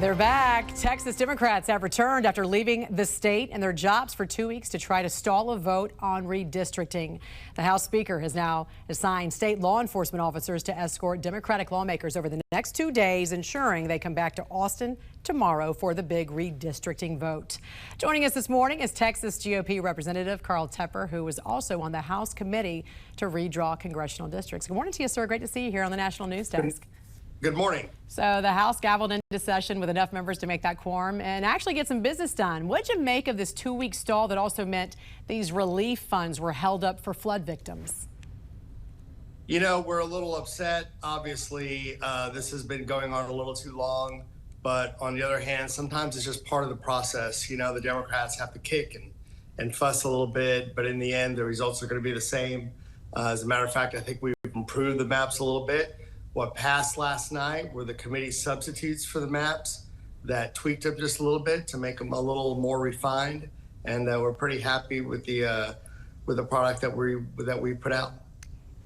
They're back. Texas Democrats have returned after leaving the state and their jobs for 2 weeks to try to stall a vote on redistricting. The House Speaker has now assigned state law enforcement officers to escort Democratic lawmakers over the next 2 days, ensuring they come back to Austin tomorrow for the big redistricting vote. Joining us this morning is Texas GOP Representative Carl Tepper, who was also on the House committee to redraw congressional districts. Good morning to you, sir. Great to see you here on the National News Desk. Good morning. So the House gavelled into session with enough members to make that quorum and actually get some business done. What'd you make of this 2-week stall that also meant these relief funds were held up for flood victims? You know, we're a little upset. Obviously, this has been going on a little too long. But on the other hand, sometimes it's just part of the process. You know, the Democrats have to kick and fuss a little bit, but in the end, the results are going to be the same. As a matter of fact, I think we've improved the maps a little bit. What passed last night were the committee substitutes for the maps that tweaked them just a little bit to make them a little more refined, and we're pretty happy with the product that we put out.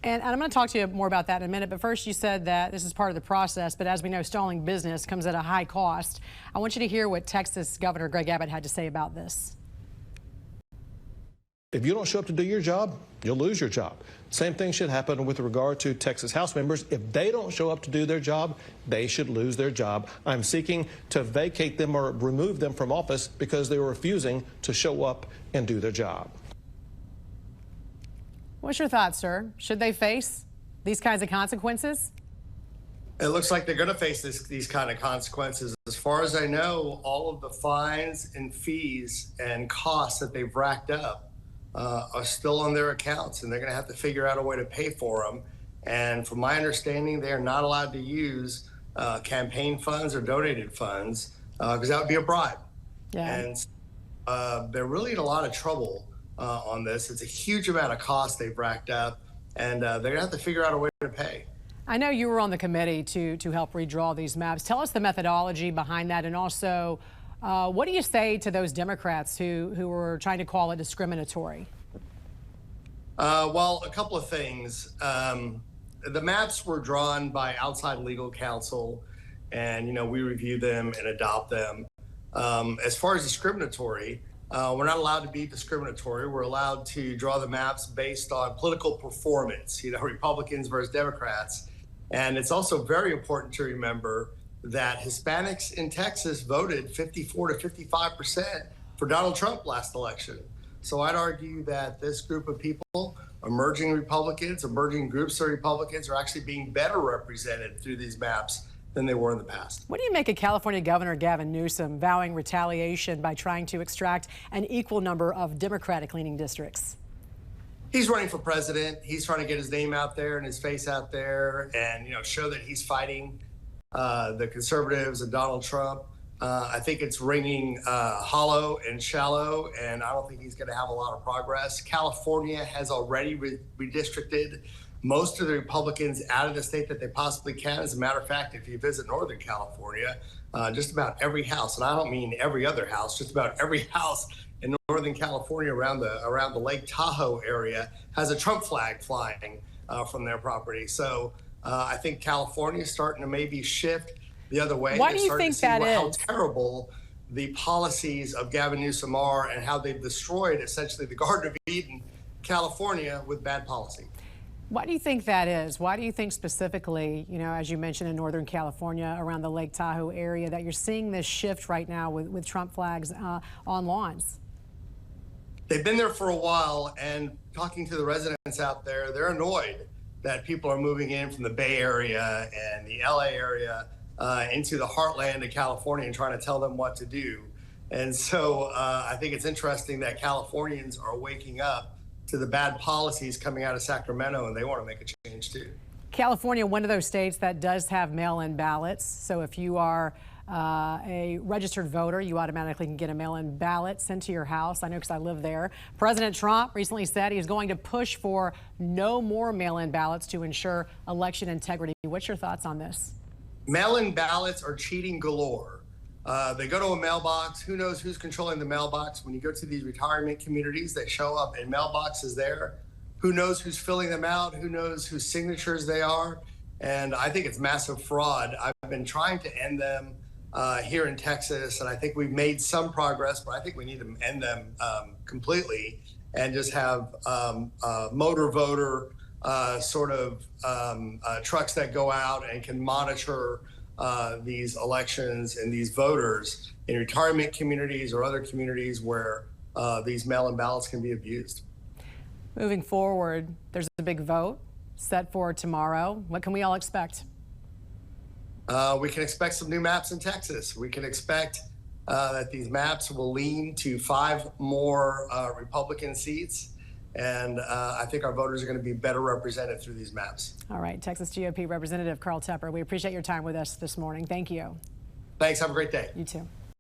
And I'm going to talk to you more about that in a minute, but first you said that this is part of the process, but as we know, stalling business comes at a high cost. I want you to hear what Texas Governor Greg Abbott had to say about this. If you don't show up to do your job, you'll lose your job. Same thing should happen with regard to Texas House members. If they don't show up to do their job, they should lose their job. I'm seeking to vacate them or remove them from office because they were refusing to show up and do their job. What's your thoughts, sir? Should they face these kinds of consequences? It looks like they're going to face these kind of consequences. As far as I know, all of the fines and fees and costs that they've racked up are still on their accounts, and they're going to have to figure out a way to pay for them. And from my understanding, they are not allowed to use campaign funds or donated funds because that would be a bribe. Yeah. And they're really in a lot of trouble on this. It's a huge amount of cost they've racked up, and they're going to have to figure out a way to pay. I know you were on the committee to help redraw these maps. Tell us the methodology behind that, and also what do you say to those Democrats who were trying to call it discriminatory? Well, a couple of things. The maps were drawn by outside legal counsel, and we review them and adopt them. As far as discriminatory, we're not allowed to be discriminatory. We're allowed to draw the maps based on political performance, Republicans versus Democrats. And it's also very important to remember that Hispanics in Texas voted 54 to 55% for Donald Trump last election. So I'd argue that this group of people, emerging Republicans, emerging groups of Republicans, are actually being better represented through these maps than they were in the past. What do you make of California Governor Gavin Newsom vowing retaliation by trying to extract an equal number of Democratic-leaning districts? He's running for president. He's trying to get his name out there and his face out there and, show that he's fighting the conservatives and Donald Trump. I think it's ringing hollow and shallow, and I don't think he's going to have a lot of progress. California has already redistricted most of the Republicans out of the state that they possibly can. As a matter of fact, if you visit Northern California, just about every house, and I don't mean every other house, just about every house in Northern California around the Lake Tahoe area has a Trump flag flying from their property. So I think California is starting to maybe shift the other way. Why do you think that is? How terrible the policies of Gavin Newsom are and how they've destroyed essentially the Garden of Eden, California, with bad policy. Why do you think that is? Why do you think specifically, as you mentioned in Northern California around the Lake Tahoe area, that you're seeing this shift right now with Trump flags on lawns? They've been there for a while, and talking to the residents out there, they're annoyed that people are moving in from the Bay Area and the LA area into the heartland of California and trying to tell them what to do. And so I think it's interesting that Californians are waking up to the bad policies coming out of Sacramento, and they want to make a change too. California, one of those states that does have mail-in ballots. So if you are a registered voter, you automatically can get a mail-in ballot sent to your house. I know because I live there. President Trump recently said he's going to push for no more mail-in ballots to ensure election integrity. What's your thoughts on this? Mail-in ballots are cheating galore. They go to a mailbox. Who knows who's controlling the mailbox? When you go to these retirement communities, they show up in mailboxes there. Who knows who's filling them out? Who knows whose signatures they are? And I think it's massive fraud. I've been trying to end them here in Texas. And I think we've made some progress, but I think we need to end them completely and just have motor voter trucks that go out and can monitor these elections and these voters in retirement communities or other communities where these mail-in ballots can be abused. Moving forward, there's a big vote set for tomorrow. What can we all expect? We can expect some new maps in Texas. We can expect that these maps will lean to 5 more Republican seats. And I think our voters are going to be better represented through these maps. All right, Texas GOP Representative Carl Tepper, we appreciate your time with us this morning. Thank you. Thanks. Have a great day. You too.